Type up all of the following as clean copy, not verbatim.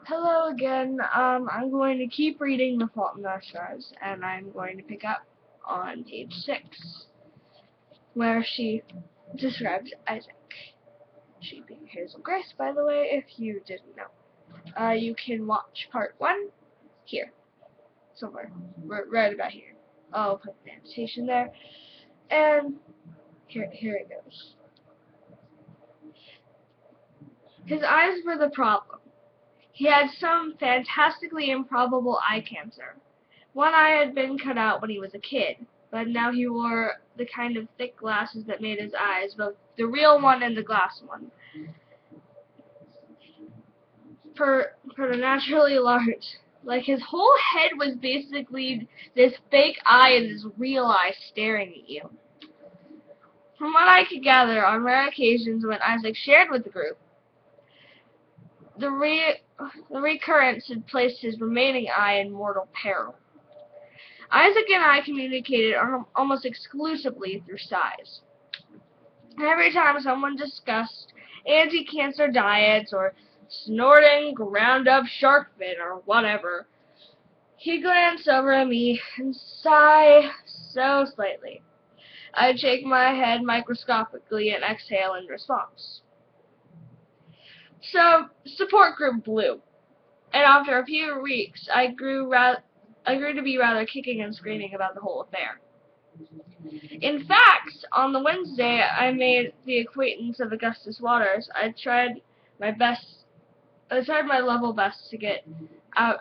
Hello again. I'm going to keep reading The Fault in Our Stars, and I'm going to pick up on page 6, where she describes Isaac. She being Hazel Grace, by the way, if you didn't know. You can watch part 1 here, somewhere, right about here. I'll put the annotation there, and here it goes. His eyes were the problem. He had some fantastically improbable eye cancer. One eye had been cut out when he was a kid, but now he wore the kind of thick glasses that made his eyes, both the real one and the glass one, preternaturally large. Like his whole head was basically this fake eye and this real eye staring at you. From what I could gather, on rare occasions when Isaac shared with the group, the recurrence had placed his remaining eye in mortal peril. Isaac and I communicated almost exclusively through sighs. Every time someone discussed anti-cancer diets or snorting ground-up shark fin or whatever, he'd glance over at me and sigh so slightly. I'd shake my head microscopically and exhale in response. So, support group blew, and after a few weeks, I grew to be rather kicking and screaming about the whole affair. In fact, on the Wednesday I made the acquaintance of Augustus Waters, I tried my level best to get out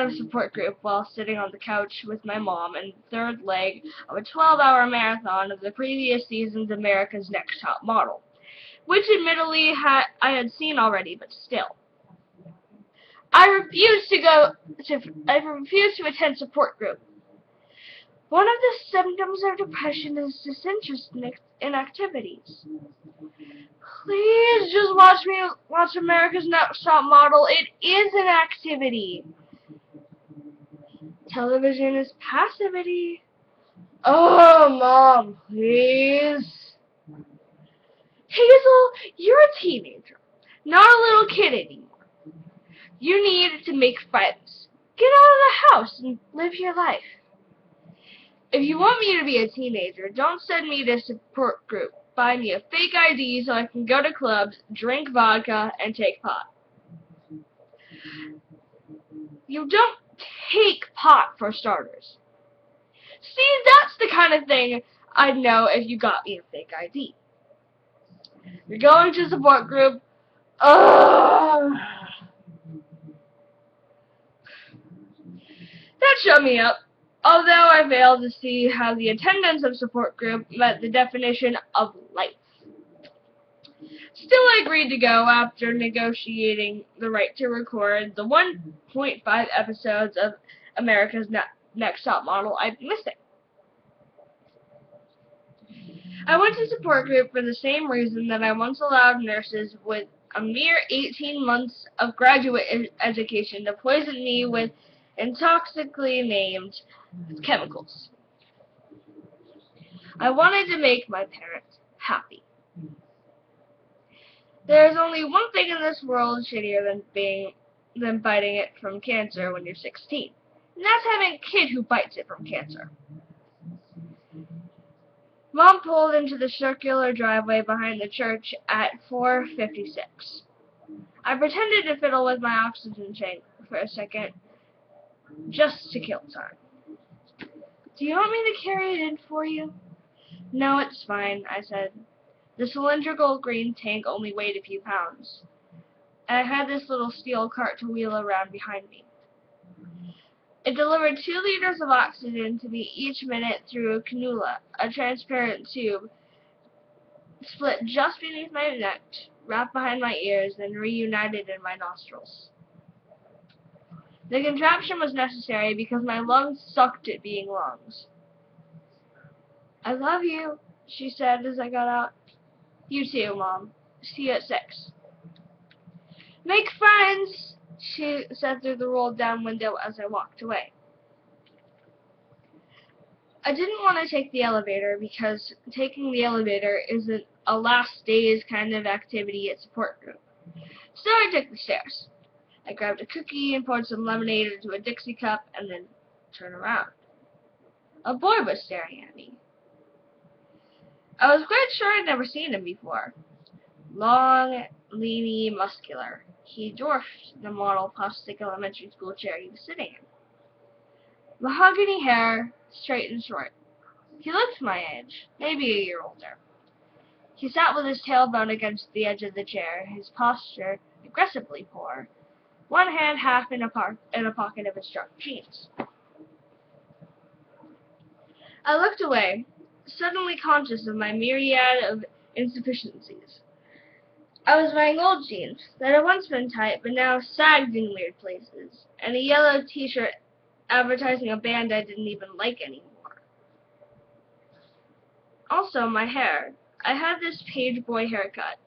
of support group while sitting on the couch with my mom in the third leg of a 12-hour marathon of the previous season's America's Next Top Model, which admittedly I had seen already, but still. I refused to attend support group. One of the symptoms of depression is disinterest in activities. Please just watch America's Next Top Model. It is an activity. Television is passivity. Oh, Mom, please. Hazel, you're a teenager, not a little kid anymore. You need to make friends. Get out of the house and live your life. If you want me to be a teenager, don't send me to support group. Buy me a fake ID so I can go to clubs, drink vodka, and take pot. You don't take pot, for starters. See, that's the kind of thing I'd know if you got me a fake ID. You're going to support group. Ugh. That shut me up, although I failed to see how the attendance of support group met the definition of life. Still, I agreed to go after negotiating the right to record the 1.5 episodes of America's Next Top Model I'd been missing. I went to support group for the same reason that I once allowed nurses with a mere 18 months of graduate education to poison me with intoxically named chemicals. I wanted to make my parents happy. There is only one thing in this world shittier than biting it from cancer when you're 16, and that's having a kid who bites it from cancer. Mom pulled into the circular driveway behind the church at 4:56. I pretended to fiddle with my oxygen tank for a second, just to kill time. Do you want me to carry it in for you? No, it's fine, I said. The cylindrical green tank only weighed a few pounds, and I had this little steel cart to wheel around behind me. It delivered 2 liters of oxygen to me each minute through a cannula, a transparent tube, split just beneath my neck, wrapped behind my ears, then reunited in my nostrils. The contraption was necessary because my lungs sucked at being lungs. I love you, she said as I got out. You too, Mom. See you at 6. Make friends, she said through the rolled-down window as I walked away. I didn't want to take the elevator because taking the elevator isn't a last days kind of activity at support group. So I took the stairs. I grabbed a cookie and poured some lemonade into a Dixie cup and then turned around. A boy was staring at me. I was quite sure I'd never seen him before. Long, leany, muscular. He dwarfed the model plastic elementary school chair he was sitting in. Mahogany hair, straight and short. He looked my age, maybe a year older. He sat with his tailbone against the edge of the chair, his posture aggressively poor, one hand half in a pocket of his dark jeans. I looked away, suddenly conscious of my myriad of insufficiencies. I was wearing old jeans that had once been tight but now sagged in weird places, and a yellow t-shirt advertising a band I didn't even like anymore. Also, my hair. I had this page boy haircut.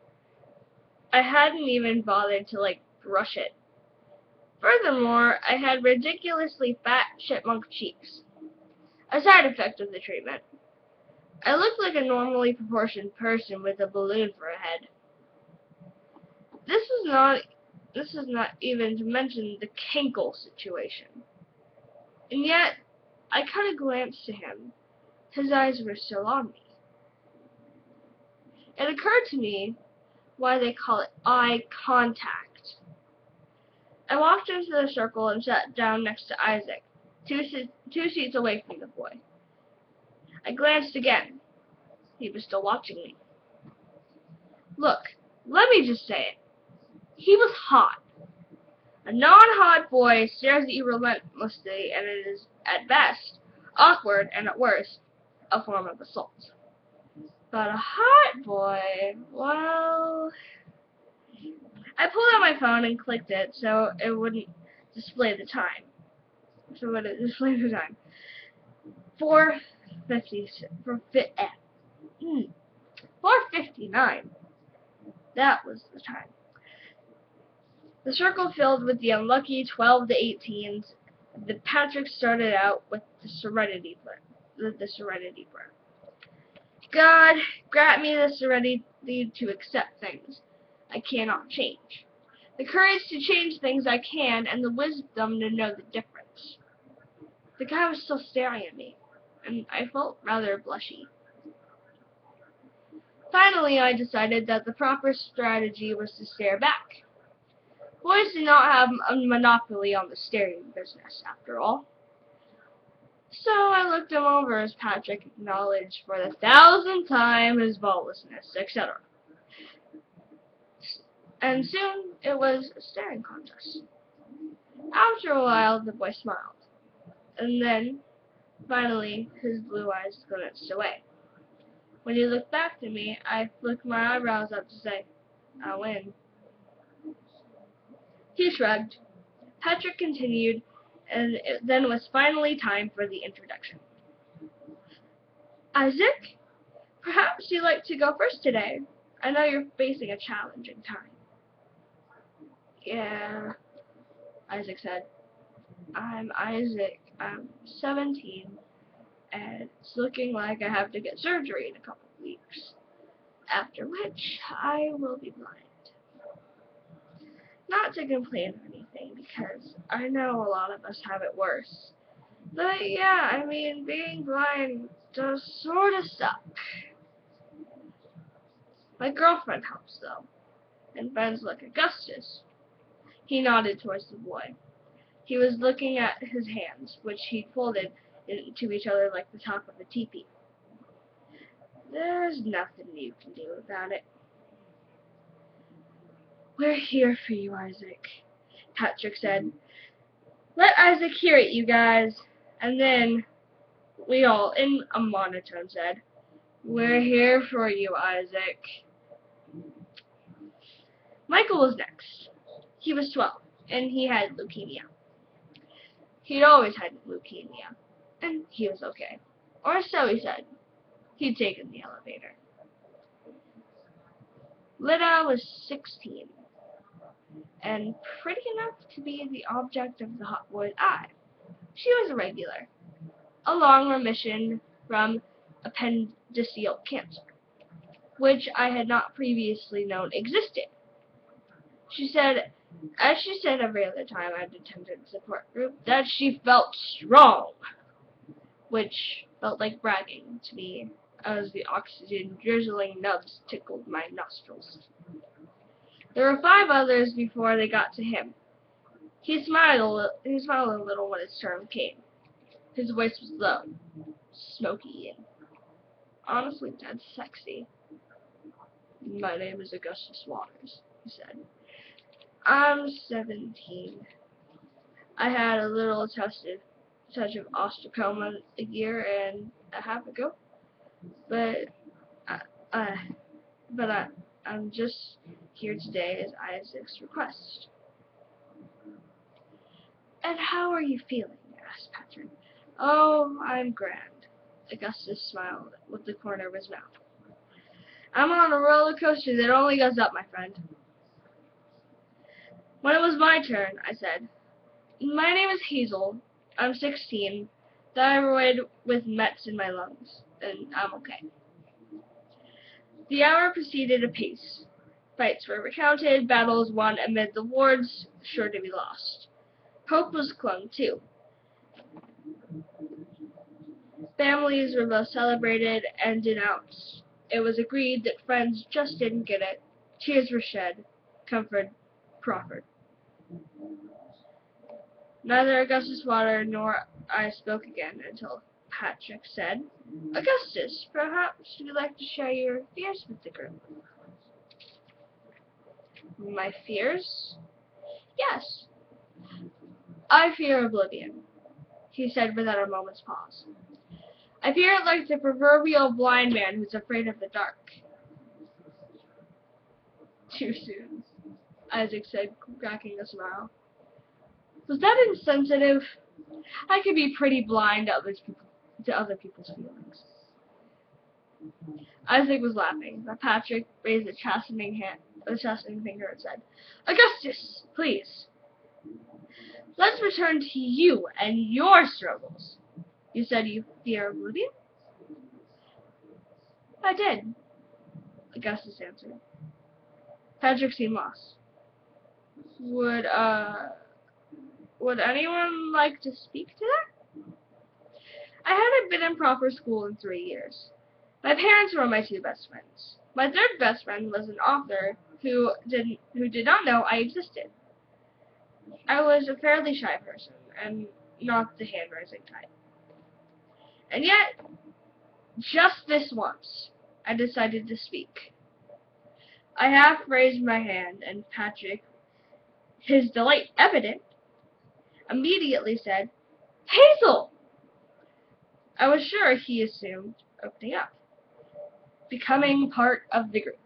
I hadn't even bothered to, brush it. Furthermore, I had ridiculously fat chipmunk cheeks. A side effect of the treatment. I looked like a normally proportioned person with a balloon for a head. This is not even to mention the kinkle situation. And yet, I caught a glance to him. His eyes were still on me. It occurred to me why they call it eye contact. I walked into the circle and sat down next to Isaac, two seats away from the boy. I glanced again. He was still watching me. Look, let me just say it. He was hot. A non-hot boy stares at you relentlessly, and it is, at best, awkward, and at worst, a form of assault. But a hot boy, well... I pulled out my phone and clicked it so it wouldn't display the time. 4:59. That was the time. The circle filled with the unlucky 12 to 18s. Patrick started out with the Serenity Prayer. God, grant me the serenity to accept things I cannot change, the courage to change things I can, and the wisdom to know the difference. The guy was still staring at me, and I felt rather blushy. Finally, I decided that the proper strategy was to stare back. Boys do not have a monopoly on the staring business, after all. So I looked him over as Patrick acknowledged for the 1,000th time his balllessness, etc. And soon it was a staring contest. After a while, the boy smiled. And then, finally, his blue eyes glanced away. When he looked back to me, I flicked my eyebrows up to say, I win. He shrugged. Patrick continued, and it then was finally time for the introduction. Isaac, perhaps you'd like to go first today. I know you're facing a challenging time. Yeah, Isaac said. I'm Isaac. I'm 17, and it's looking like I have to get surgery in a couple of weeks, after which I will be blind. Not to complain or anything, because I know a lot of us have it worse. But yeah, I mean, being blind does sort of suck. My girlfriend helps, though, and friends like Augustus. He nodded towards the boy. He was looking at his hands, which he folded into each other like the top of a teepee. There's nothing you can do about it. We're here for you, Isaac, Patrick said. Let Isaac hear it, you guys. And then we all, in a monotone, said, We're here for you, Isaac. Michael was next. He was 12, and he had leukemia. He'd always had leukemia, and he was okay. Or so he said. He'd taken the elevator. Lida was 16, and pretty enough to be the object of the hot boy's eye. She was a regular, a long remission from appendiceal cancer, which I had not previously known existed. She said As she said every other time I'd attended a support group, that she felt strong, which felt like bragging to me as the oxygen-drizzling nubs tickled my nostrils. There were 5 others before they got to him. He smiled a little when his turn came. His voice was low, smoky, and honestly dead sexy. "My name is Augustus Waters," he said. "I'm 17. I had a little touch of osteopenia a year and a half ago, but I, I, I'm just here today at Isaac's request." "And how are you feeling?" asked Patrick. "Oh, I'm grand." Augustus smiled with the corner of his mouth. "I'm on a roller coaster that only goes up, my friend." When it was my turn, I said, "My name is Hazel. I'm 16. Thyroid with mets in my lungs, and I'm okay." The hour proceeded apace. Fights were recounted, battles won amid the wards sure to be lost. Hope was clung to. Families were both celebrated and denounced. It was agreed that friends just didn't get it. Tears were shed. Comfort proffered. Neither Augustus Water nor I spoke again until Patrick said, "Augustus, perhaps you'd like to share your fears with the group." "My fears?" "Yes. I fear oblivion," he said without a moment's pause. "I fear it like the proverbial blind man who's afraid of the dark." "Too soon," Isaac said, cracking a smile. "Was that insensitive? I could be pretty blind to other people's feelings." Isaac was laughing, but Patrick raised a chastening finger and said, "Augustus, please. Let's return to you and your struggles. You said you fear oblivion?" "I did," Augustus answered. Patrick seemed lost. Would anyone like to speak to that?" "I hadn't been in proper school in 3 years. My parents were my 2 best friends. My 3rd best friend was an author who did not know I existed. I was a fairly shy person, and not the hand-raising type. And yet, just this once, I decided to speak." I half raised my hand, and Patrick, his delight evident, immediately said, "Hazel!" I was sure he assumed opening up, becoming part of the group.